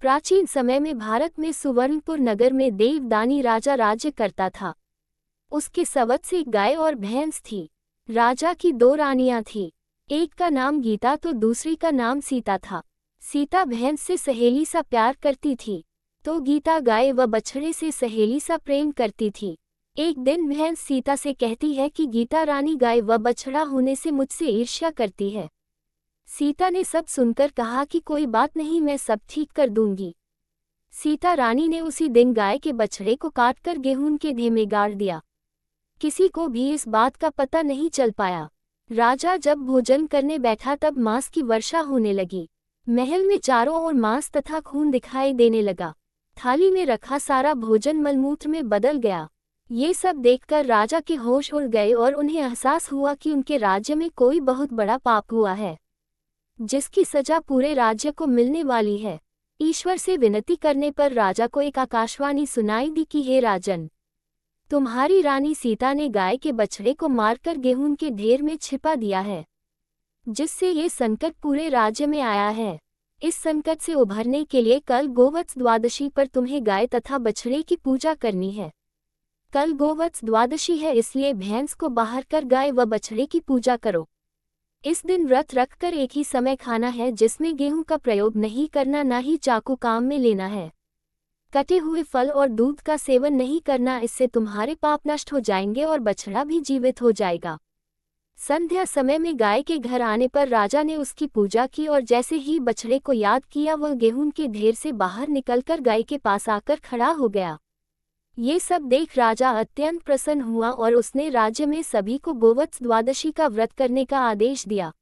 प्राचीन समय में भारत में सुवर्णपुर नगर में देवदानी राजा राज्य करता था। उसके सवत से गाय और भैंस थी। राजा की 2 रानियां थीं। एक का नाम गीता तो दूसरी का नाम सीता था। सीता भैंस से सहेली सा प्यार करती थी, तो गीता गाय व बछड़े से सहेली सा प्रेम करती थी। एक दिन भैंस सीता से कहती है कि गीता रानी गाय व बछड़ा होने से मुझसे ईर्ष्या करती है। सीता ने सब सुनकर कहा कि कोई बात नहीं, मैं सब ठीक कर दूंगी। सीता रानी ने उसी दिन गाय के बछड़े को काटकर गेहूं के ढेर में गाड़ दिया। किसी को भी इस बात का पता नहीं चल पाया। राजा जब भोजन करने बैठा तब मांस की वर्षा होने लगी। महल में चारों ओर मांस तथा खून दिखाई देने लगा। थाली में रखा सारा भोजन मलमूत्र में बदल गया। ये सब देखकर राजा के होश उड़ गए और उन्हें एहसास हुआ कि उनके राज्य में कोई बहुत बड़ा पाप हुआ है, जिसकी सजा पूरे राज्य को मिलने वाली है। ईश्वर से विनती करने पर राजा को एक आकाशवाणी सुनाई दी कि हे राजन, तुम्हारी रानी सीता ने गाय के बछड़े को मारकर गेहूं के ढेर में छिपा दिया है, जिससे ये संकट पूरे राज्य में आया है। इस संकट से उभरने के लिए कल गोवत्स द्वादशी पर तुम्हें गाय तथा बछड़े की पूजा करनी है। कल गोवत्स द्वादशी है, इसलिए भैंस को बाहर कर गाय व बछड़े की पूजा करो। इस दिन व्रत रखकर एक ही समय खाना है, जिसमें गेहूं का प्रयोग नहीं करना, ना ही चाकू काम में लेना है। कटे हुए फल और दूध का सेवन नहीं करना, इससे तुम्हारे पाप नष्ट हो जाएंगे और बछड़ा भी जीवित हो जाएगा। संध्या समय में गाय के घर आने पर राजा ने उसकी पूजा की और जैसे ही बछड़े को याद किया, वह गेहूं के ढेर से बाहर निकलकर गाय के पास आकर खड़ा हो गया। ये सब देख राजा अत्यंत प्रसन्न हुआ और उसने राज्य में सभी को गोवत्स द्वादशी का व्रत करने का आदेश दिया।